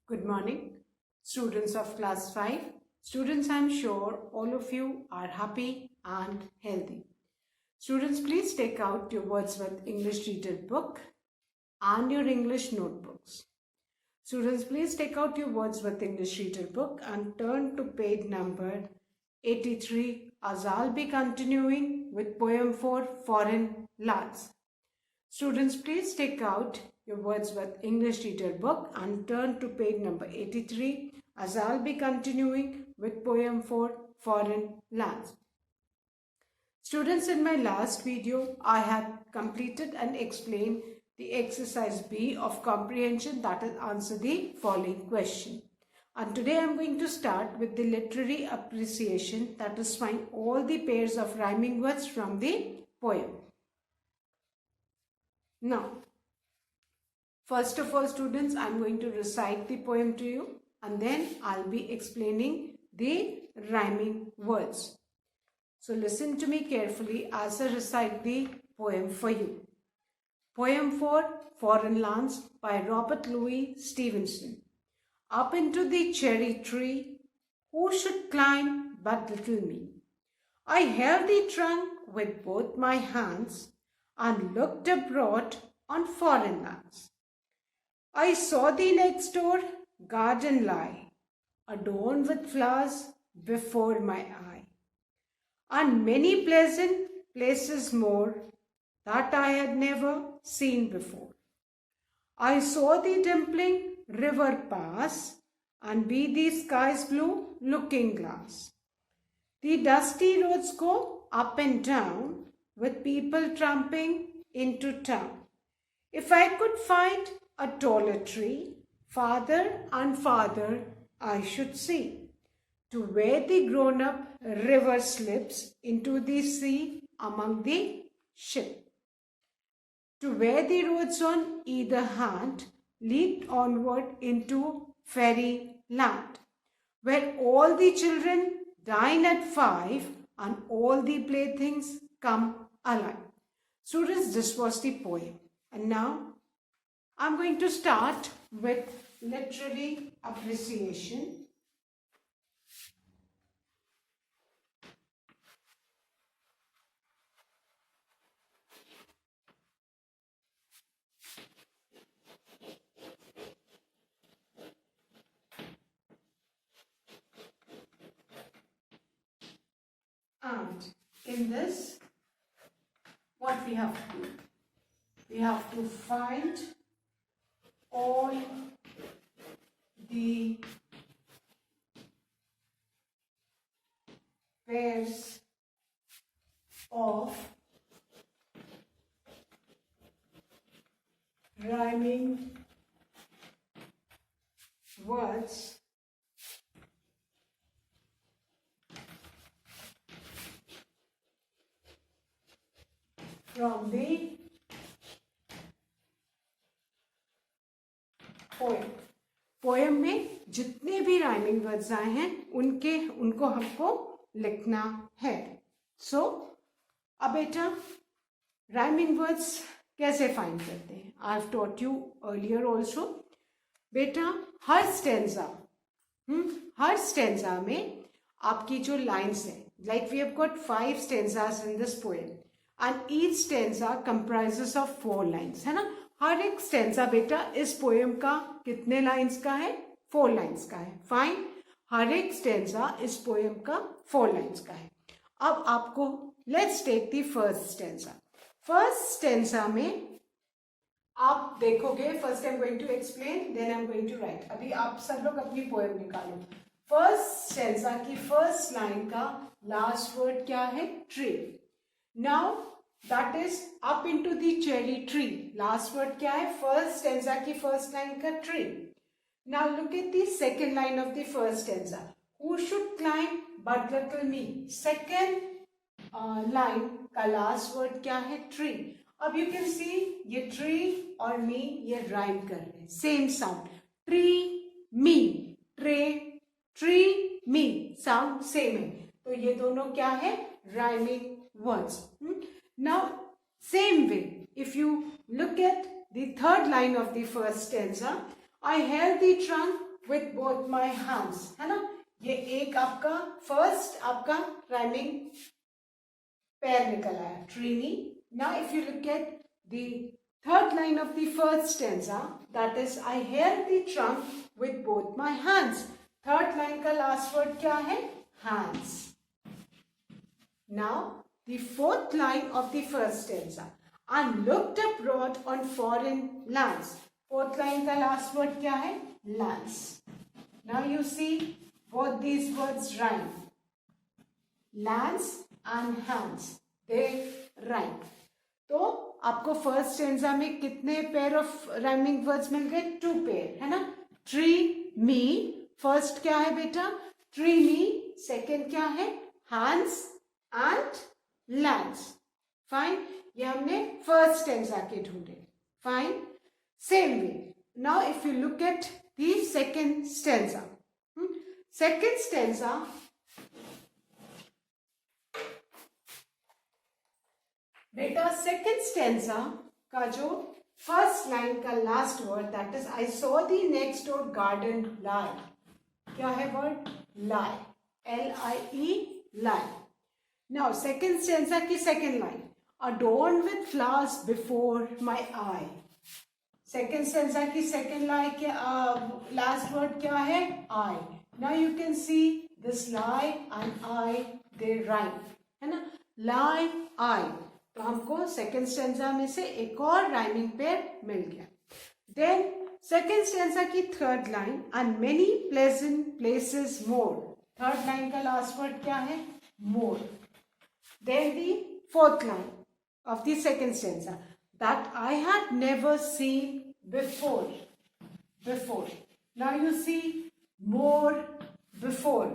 Good morning, students of class 5. Students, I'm sure all of you are happy and healthy. Students, please take out your Wordsworth English Reader book and your English notebooks. Students, please take out your Wordsworth English Reader book and turn to page number 83, as I'll be continuing with poem for foreign lads. Students, please take out your Wordsworth English Reader book and turn to page number 83, as I'll be continuing with poem for foreign lands. Students, in my last video, I had completed and explained the exercise B of comprehension, that is, answer the following question. And today I'm going to start with the literary appreciation, that is, find all the pairs of rhyming words from the poem. Now, first of all, students, I'm going to recite the poem to you and then I'll be explaining the rhyming words. So listen to me carefully as I recite the poem for you. Poem for Foreign Lands by Robert Louis Stevenson. Up into the cherry tree, who should climb but little me? I held the trunk with both my hands and looked abroad on foreign lands. I saw the next door garden lie, adorned with flowers before my eye, and many pleasant places more that I had never seen before. I saw the dimpling river pass, and be the sky's blue looking glass. The dusty roads go up and down, with people tramping into town. If I could find a taller tree, farther and farther I should see, to where the grown-up river slips into the sea among the ship, to where the roads on either hand lead onward into fairy land, where all the children dine at 5 and all the playthings come alive. Students, this was the poem. And now I'm going to start with literary appreciation. And in this, what we have to do? We have to find all the pairs of rhyming words from the poem में जितने भी rhyming words आए हैं उनको हमको लिखना है. सो अब बेटा राइमिंग वर्ड्स कैसे फाइंड करते हैं? I have taught you earlier also. बेटा हर स्टेंजा में आपकी जो लाइन्स है, like we have got 5 stanzas in this poem and each stanza comprises of 4 lines, है ना. हर एक स्टेंजा बेटा इस पोएम का कितने लाइंस का है? 4 लाइंस का है. फाइन. हर एक स्टेंजा इस पोएम का 4 लाइंस का है. अब आपको let's take the first stanza. First stanza में आप देखोगे, first I am going to explain, then I am going to write. अभी आप सब लोग अपनी पोएम निकालो. फर्स्ट स्टेंजा की फर्स्ट लाइन का लास्ट वर्ड क्या है? Tree. Now that is up into the cherry tree. Last word क्या है? First stanza की first line का tree. Now look at the second line of the first stanza. Who should climb but little me? Second line का last word क्या है? Tree. अब you can see ये tree और me ये rhyme कर रहे हैं. Same sound. Tree, me. Tree, me. Sound same है. तो ये दोनों क्या है? Rhyming words. Now, same way, if you look at the third line of the first stanza, I held the trunk with both my hands, है ना. ये एक आपका फर्स्ट आपका राइमिंग पेयर निकल आया, ट्रीनी. Now if you look at the third line of the first stanza, that is I held the trunk with both my hands. Third line का last word क्या है? Hands. Now the fourth line of the first stanza, and looked abroad on foreign lands. Fourth line का last word क्या है? Lands. Now you see both these words rhyme. Lands and hands, they rhyme. तो आपको first stanza में कितने pair of rhyming words मिल गए? 2 pair, है ना. ट्री मी, फर्स्ट क्या है बेटा? ट्री मी. सेकेंड क्या है? Hands and lands. फाइन. ये हमने फर्स्ट स्टेंजा के ढूंढे. Fine. Same way now if you look at the second stanza. Second stanza बेटा, सेकेंड स्टेंजा का जो फर्स्ट लाइन का last word, that is I saw the next door garden lie. क्या है word? Lie. LIE, lie. Now second stanza की second line, adorned with flowers before my eye. Second stanza की second line के last word क्या है? Eye. Now you can see this lie and eye, they rhyme, है ना. लाई, आई. तो हमको second stanza में से एक और राइमिंग पेयर मिल गया. देन सेकेंड स्टेंजा की third line, and many pleasant places more. Third line का लास्ट वर्ड क्या है? More. Then the fourth line of the second stanza, that I had never seen before. Before. Now you see more, before,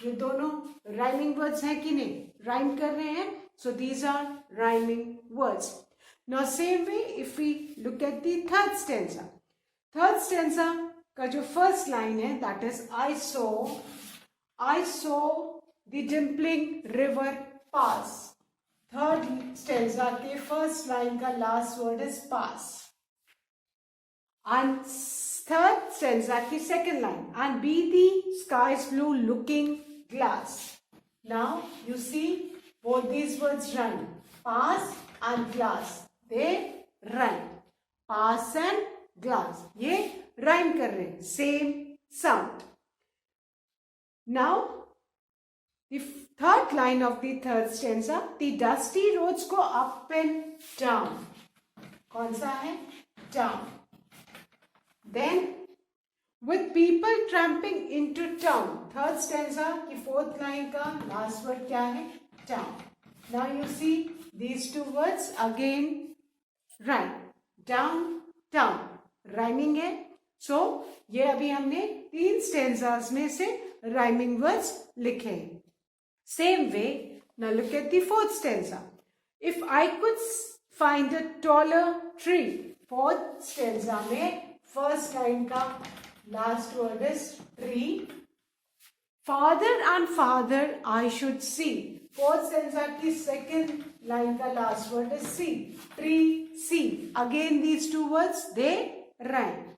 ये दोनों rhyming words हैं कि नहीं? Rhyme कर रहे हैं. So these are rhyming words. Now same way if we look at the third stanza. Third stanza का जो first line है, that is I saw the dimpling river pass. Third stanza के first line का last word is pass. And third stanza की second line, and be the sky's blue looking glass. Now you see both these words rhyme. Pass and glass, they rhyme. Pass and glass, ये rhyme कर रहे हैं, same sound. Now the third line of the third stanza, the dusty roads go up and down. कौन सा है? Down. Then with people tramping into town. Third stanza की fourth line का last word क्या है? Down. Now you see these two words again rhyme. Down, down. Rhyming है. So ये अभी हमने 3 stanzas में से rhyming words लिखे हैं. Same way, now look at the fourth stanza. If I could find a taller tree. Fourth stanza में first line का last word is tree. Farther and farther I should see. Fourth stanza की second line का last word is see. Tree, see. Again these two words, they rhyme.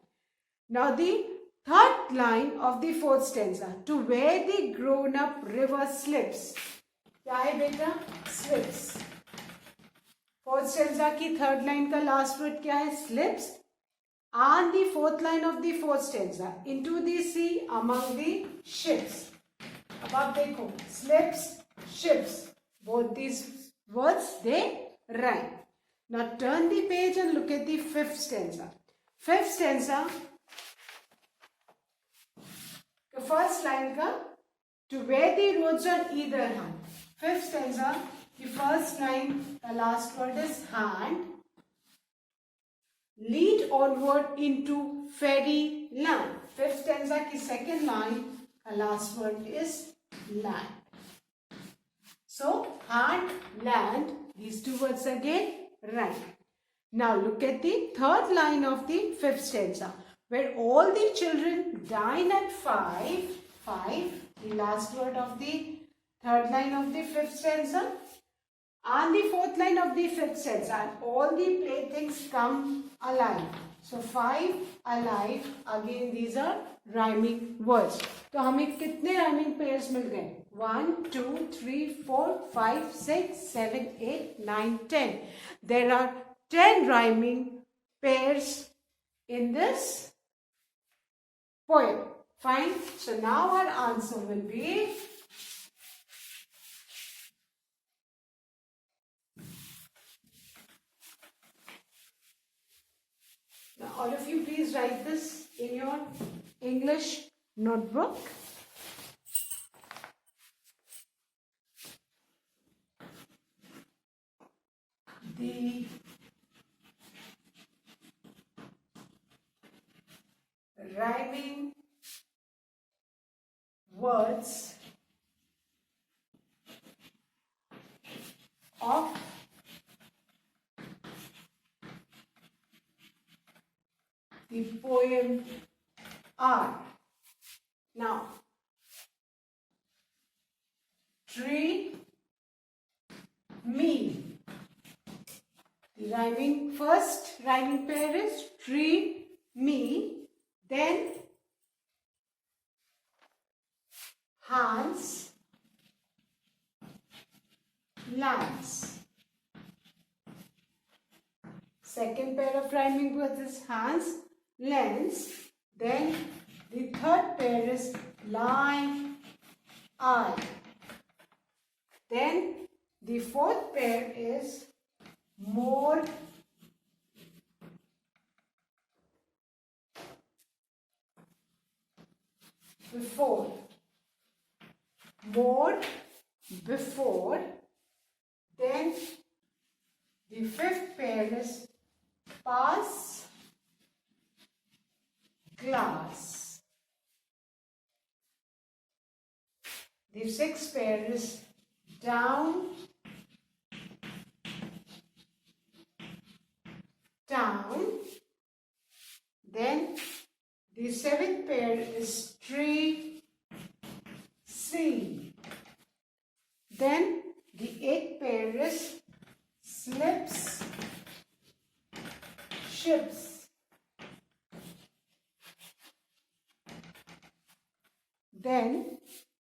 Now the third line of the fourth stanza, to where the grown up river slips. क्या है बेटा? Slips. Fourth stanza की third line का last word क्या है? Slips. And the fourth line of the fourth stanza, into the sea among the ships. अब आप देखो, slips, ships, both these words they rhyme. Now turn the page and look at the fifth stanza. Fifth stanza, the first line का to where the roads on either hand. Fifth stanza, the first line, the last word is hand. Lead onward into fairy land. Fifth stanza की second line, the last word is land. So hand, land, these two words again rhyme. Now look at the third line of the fifth stanza, where all the children dine at 5. 5, the last word of the third line of the fifth stanza, and the fourth line of the fifth stanza, and all the playthings come alive. So 5, alive, again these are rhyming words. तो हमें कितने rhyming pairs मिल गए? 1, 2, 3, 4, 5, 6, 7, 8, 9, 10. There are 10 rhyming pairs in this poem. Fine. So now our answer will be now all of you please write this in your English notebook. The rhyming words of the poem are. Now, tree, me. The first rhyming pair is tree, me. Then Hans, lands. Second pair of rhyming words is Hans, lens. Then the third pair is lie, I. Then the fourth pair is more, before. More, before. Then the fifth pair is pass, glass. The sixth pair is down, town. Then the seventh pair is tree, sea. Then the eighth pair is slips, ships. Then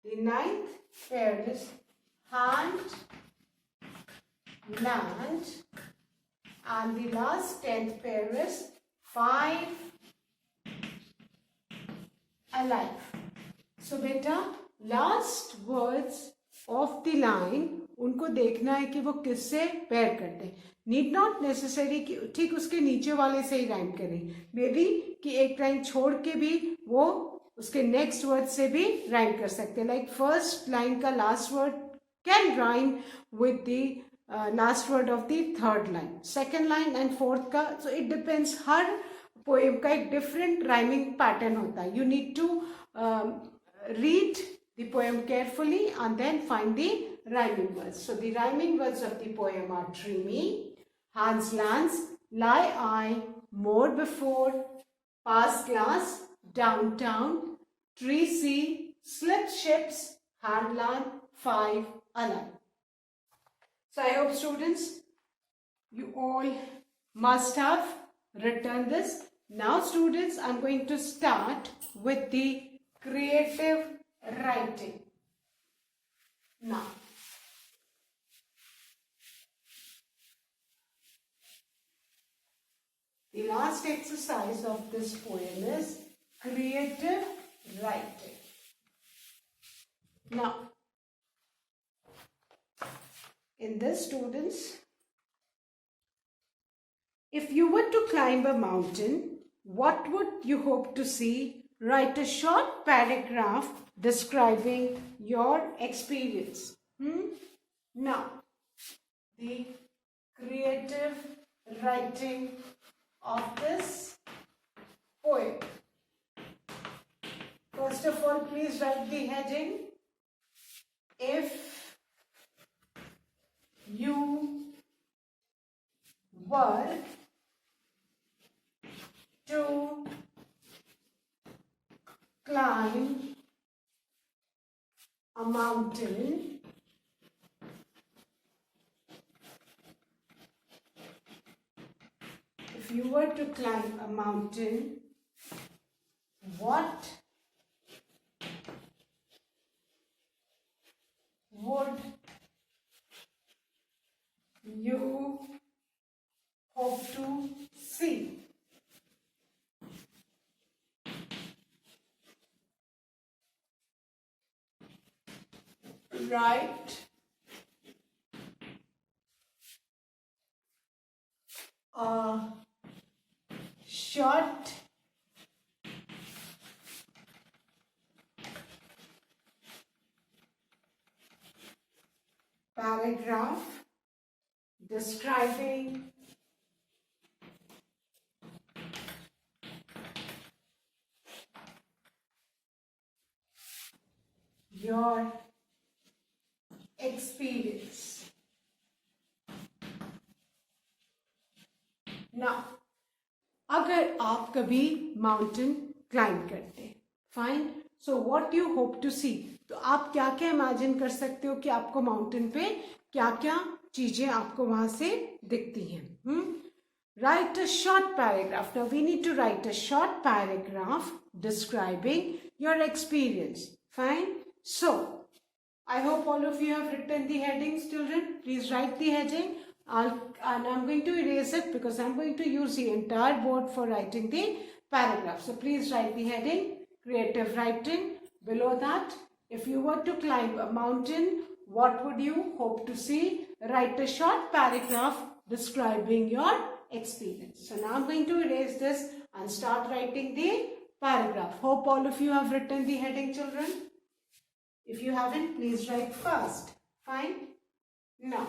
the ninth pair is hand, land. And the last 10th pair is 5, alive. So beta, last words of the line उनको देखना है कि वो किससे pair करते हैं. Need not necessary कि ठीक उसके नीचे वाले से ही राइम करें. मे बी कि एक लाइन छोड़ के भी वो उसके नेक्स्ट वर्ड से भी राइम कर सकते हैं. लाइक फर्स्ट लाइन का last word can rhyme with the last word of the third line. Second line and fourth का, सो इट डिपेंड्स. हर पोएम का एक डिफरेंट राइमिंग पैटर्न होता है. You need to read the poem carefully and then find the rhyming words. So the rhyming words of the poem are tree me, Hans lands, lie I, more before, pass glass, downtown, tree sea, slip ships, hand land, 5 alive. So I hope students, you all must have written this. Now students, I'm going to start with the creative writing. Now, the last exercise of this poem is creative writing. Now, in this students, if you were to climb a mountain, what would you hope to see? Write a short paragraph describing your experience. Now, the creative writing of this poem. First of all, please write the heading. If you were to climb a mountain, if you were to climb a mountain, what would you hope to see? Write a short paragraph describing your experience. Now, अगर आप कभी mountain climb करते हैं, fine, so what you hope to see, तो आप क्या क्या imagine कर सकते हो कि आपको माउंटेन पे क्या क्या चीजें आपको वहां से दिखती हैं. Write a short paragraph. Now we need to write a short paragraph describing your experience. Fine. So I hope all of you have written the headings, children. Please write the heading. And I'm going to erase it because I'm going to use the entire board for writing the paragraph. So please write the heading, creative writing. Below that, if you were to climb a mountain, what would you hope to see? Write a short paragraph describing your experience. So now I'm going to erase this and start writing the paragraph. Hope all of you have written the heading, children. If you haven't, please write fast. Fine. Now,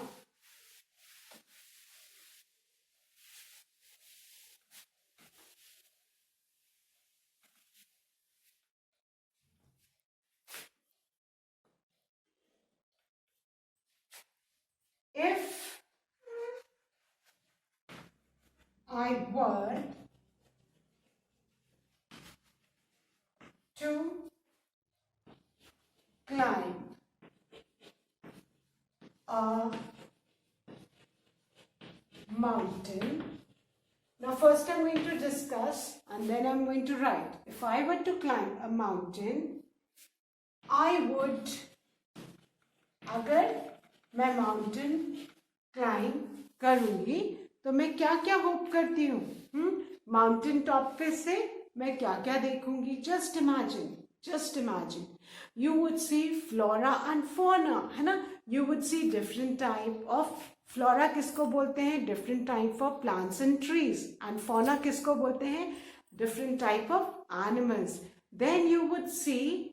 if I were to climb a mountain. Now first I'm going to discuss and then I'm going to write. If I were to climb a mountain, I would, अगर मैं mountain climb करूंगी तो मैं क्या क्या hope करती हूँ, mountain top पे से मैं क्या क्या देखूंगी. Just imagine you would see flora and fauna, है ना. You would see different type of flora, किसको बोलते हैं, different type of plants and trees, and fauna किसको बोलते हैं, different type of animals. Then you would see,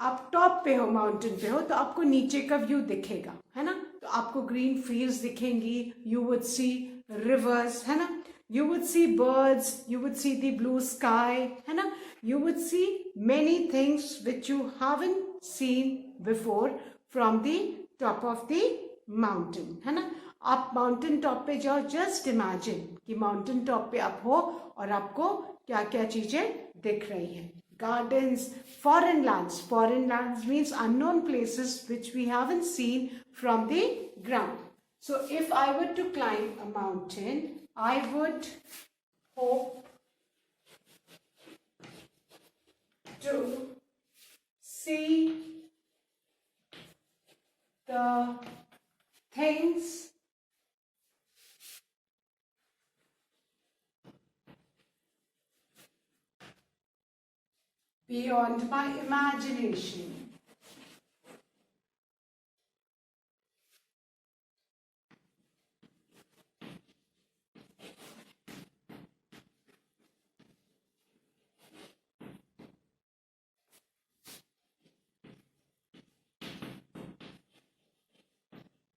आप top पे हो, माउंटेन पे हो, तो आपको नीचे का व्यू दिखेगा, है ना. तो आपको ग्रीन फील्ड्स दिखेंगी, यू वुड सी रिवर्स, है ना, you would see birds, you would see the blue sky, है ना. You would see many things which you haven't seen before from the top of the mountain, है ना. आप mountain top पे जाओ, just imagine कि माउंटेन टॉप पे आप हो और आपको क्या क्या चीजें दिख रही हैं. Gardens, foreign lands means unknown places which we haven't seen from the ground. So if I were to climb a mountain, I would hope to see the things beyond my imagination.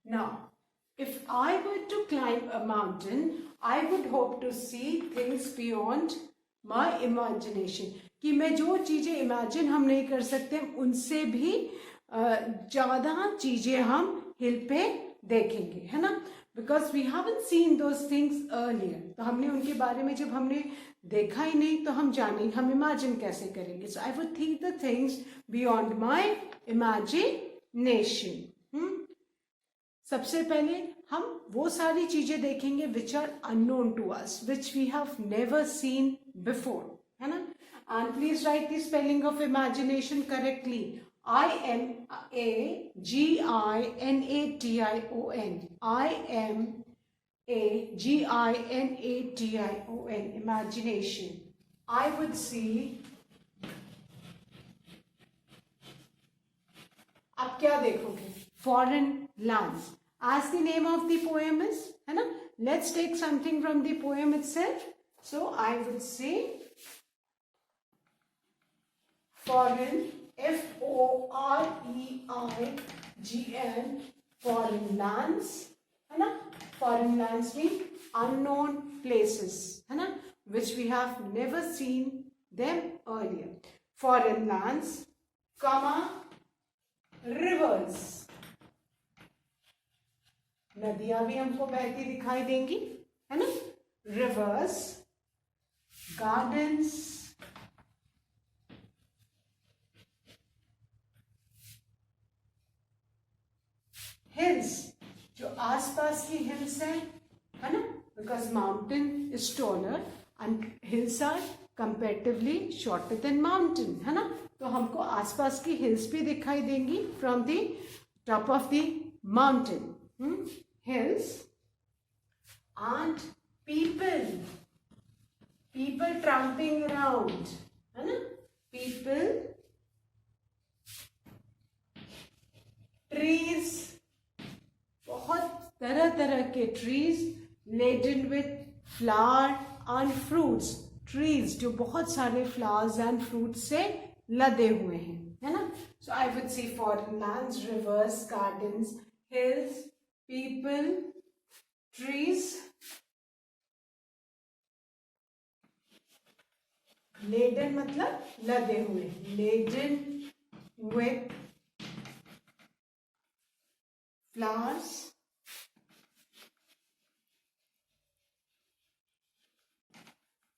Now, if I were to climb a mountain, I would hope to see things beyond my imagination. कि मैं जो चीजें imagine हम नहीं कर सकते, उनसे भी ज्यादा चीजें हम हिल पे देखेंगे, है ना. Because we haven't seen those things earlier. तो हमने उनके बारे में जब हमने देखा ही नहीं तो हम जाने, हम इमेजिन कैसे करेंगे. So I would think the things beyond my imagination. सबसे पहले हम वो सारी चीजें देखेंगे which are unknown to us, which we have never seen before, है ना. And please write the spelling of imagination correctly. Imagination. Imagination. Imagination. I would see. आप क्या देखोगे? Foreign lands. As the name of the poem is, है ना? Let's take something from the poem itself. So I would say foreign, Foreign, foreign lands, है ना? Foreign lands mean unknown places, है ना? Which we have never seen them earlier. Foreign lands, comma, rivers. नदियां भी हमको बहती दिखाई देंगी, है ना? Rivers, gardens, hills, जो आसपास की hills है ना? Because mountain is taller and hills are comparatively shorter than mountain, है ना? तो हमको आसपास की hills भी दिखाई देंगी from the top of the mountain. Hills and people tramping around, है ना? People, trees, बहुत तरह तरह के trees laden with flower and fruits. Trees जो बहुत सारे flowers and fruits से लदे हुए हैं, है ना? So I would say foreign lands, rivers, gardens, hills, people, trees, laden मतलब लदे हुए, laden with flowers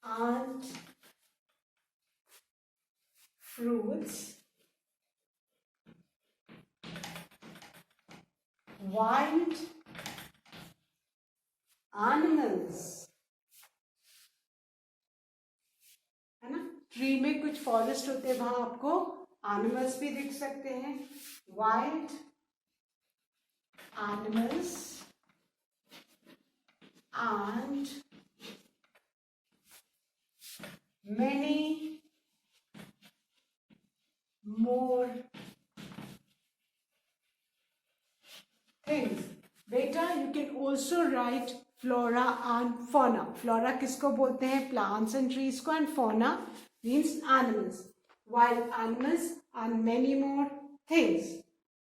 and fruits, wild animals, है ना? ट्री में कुछ फॉरेस्ट होते हैं, वहां आपको एनिमल्स भी दिख सकते हैं. Wild animals and many more things. Beta, you can also write flora and fauna. Flora किसको बोलते हैं? Plants and trees को, and fauna means animals. Wild animals and many more things.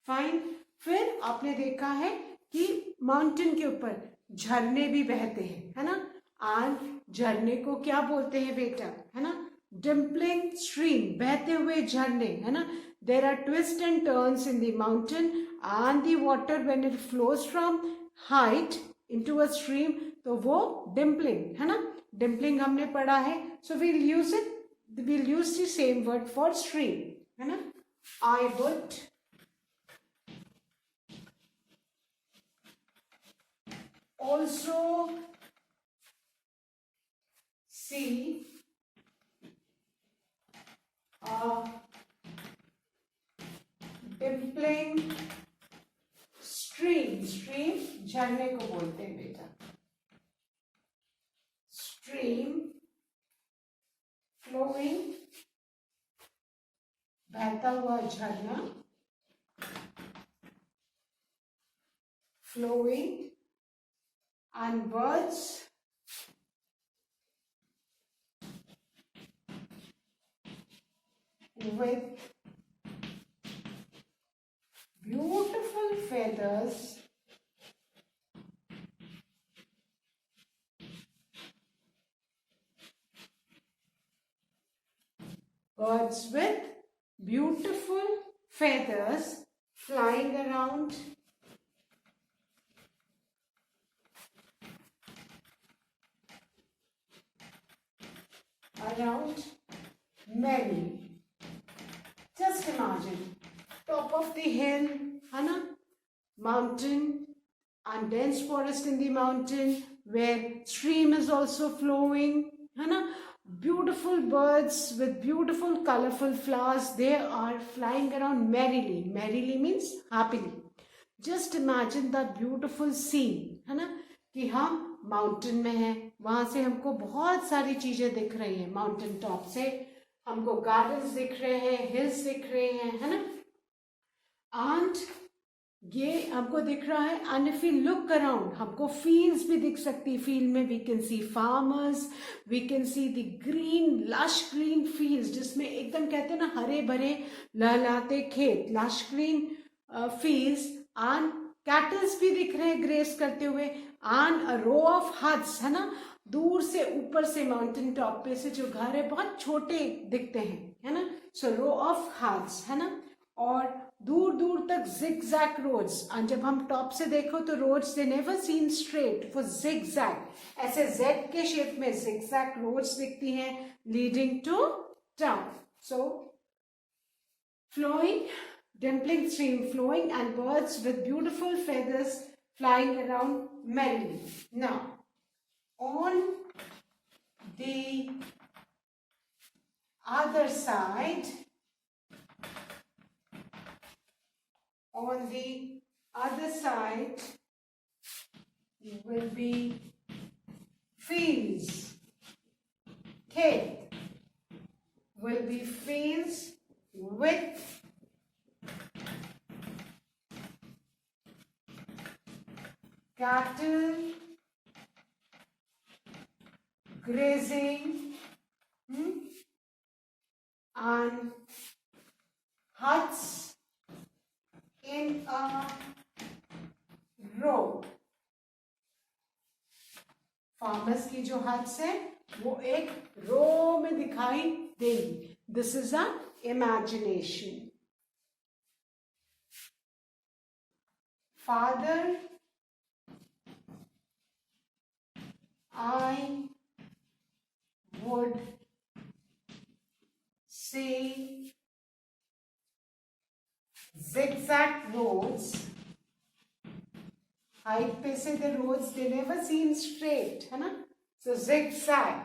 Fine. फिर आपने देखा है कि माउंटेन के ऊपर झरने भी बहते हैं, है ना? एंड झरने को क्या बोलते हैं बेटा, है ना? डिम्पलिंग स्ट्रीम, बहते हुए झरने, है ना? There are twist and turns in the mountain and the water when it flows from height into a stream, तो वो डिम्पलिंग, है ना? डिम्पलिंग हमने पढ़ा है. सो we'll use the same word for stream, है ना? I would also see a dimpling stream. Stream झरने को बोलते हैं बेटा. Stream flowing, बहता हुआ झरना, flowing, and birds with beautiful feathers flying around many. Just imagine, top of the hill, है ना? Mountain and dense forest in the mountain where stream is also flowing, है ना? beautiful birds with beautiful colorful flowers. They are flying around merrily. Merrily means happily. Just imagine that beautiful scene, है ना, कि हम mountain में हैं, वहां से हमको बहुत सारी चीजें दिख रही हैं. माउंटेन टॉप से हमको गार्डन्स दिख रहे हैं, हिल्स दिख रहे हैं, है ना. एंड ये हमको दिख रहा है. And if you look around, हमको फील्ड्स भी दिख सकती है. फील्ड में we can see farmers, we can see the green lush green fields, जिसमें एकदम कहते हैं ना हरे भरे लहलाते खेत, lush green fields. And cattles भी दिख रहे हैं ग्रेस करते हुए. And a row of huts, है ना, दूर से ऊपर से माउंटेन टॉप पे से जो घर है बहुत छोटे दिखते हैं, है ना. सो रो ऑफ हट्स, है ना. और दूर दूर तक zigzag रोड्स. और जब हम टॉप से देखो तो roads they never seen straight, वो zigzag, ऐसे Z के शेप में zigzag रोड्स दिखती हैं leading to town. So flowing, dimpling stream flowing and birds with beautiful feathers flying around merrily. Now, on the other side, will be fields. Kate will be fields with cattle grazing, and huts in a row. Farmers की जो huts है वो एक रो में दिखाई देंगी. This is a imagination. Father, I would say zigzag roads. Height पे से the roads they never seem straight, है ना. So zigzag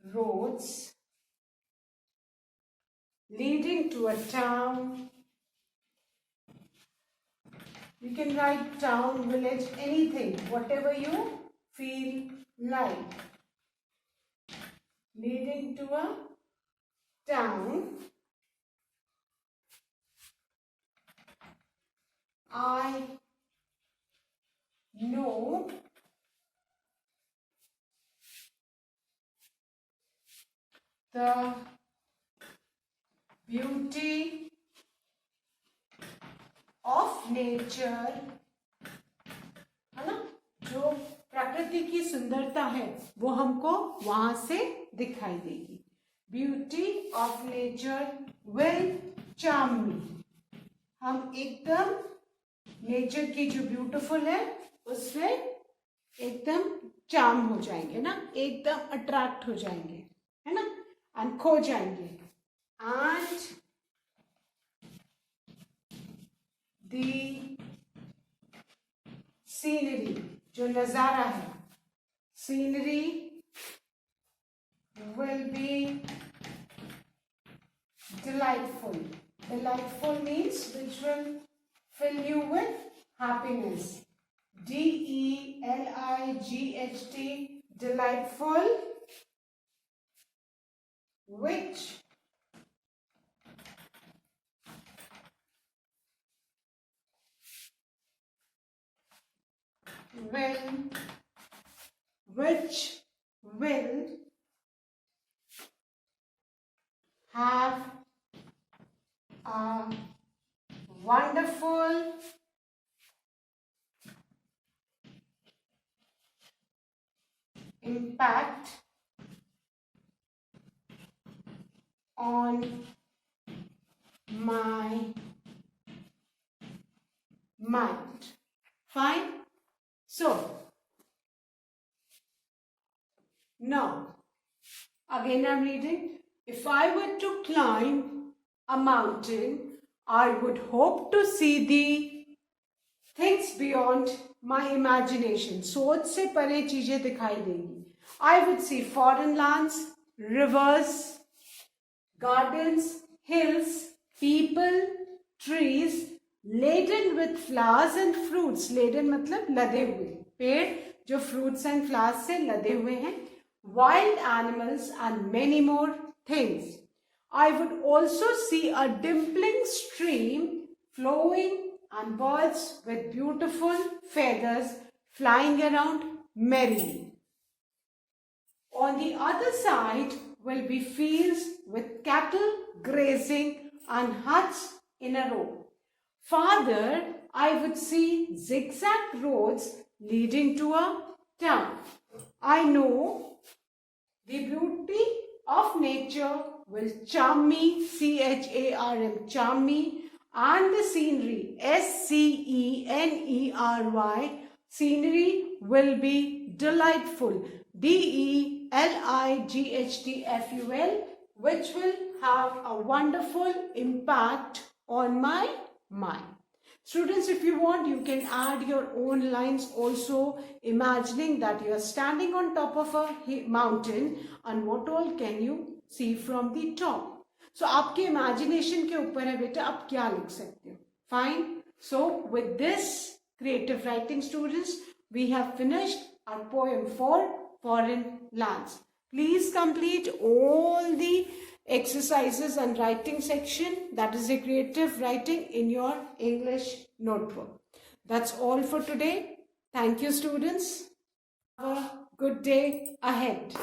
roads leading to a town. You can write town, village, anything, whatever you feel like. Leading to a town. I know the beauty of nature, है ना. जो प्रकृति की सुंदरता है वो हमको वहां से दिखाई देगी. Beauty of nature will charm me. हम एकदम नेचर की जो ब्यूटीफुल है उसमें एकदम चार्म हो जाएंगे ना, एकदम अट्रैक्ट हो जाएंगे, है ना, एंड खो जाएंगे. एंड द सीनरी, जो नजारा है, scenery will be delightful. Delightful means which will fill you with happiness. DELIGHT, delightful, which will have a wonderful impact on my mind. Fine. So now again I'm reading. If I were to climb a mountain, I would hope to see the things beyond my imagination. सोच से परे चीजें दिखाई देंगी. I would see foreign lands, rivers, gardens, hills, people, trees laden with flowers and fruits. Laden मतलब लदे हुए, पेड़ जो fruits and flowers से लदे हुए हैं. Wild animals and many more things. I would also see a dimpling stream flowing and birds with beautiful feathers flying around merrily. On the other side will be fields with cattle grazing and huts in a row. Farther, I would see zigzag roads leading to a town. I know the beauty of nature will charm me, C-H-A-R-M, charm me, and the scenery, S-C-E-N-E-R-Y, scenery will be delightful, D-E-L-I-G-H-T-F-U-L, which will have a wonderful impact on my mind. Students, if you want, you can add your own lines also, imagining that you are standing on top of a mountain and what all can you see from the top. So, आपके imagination के ऊपर है बेटा, आप क्या लिख सकते हो. Fine. So, with this creative writing, students, we have finished our poem for foreign lands. Please complete all the exercises and writing section, that is the creative writing, in your English notebook. That's all for today. Thank you, students. Have a good day ahead.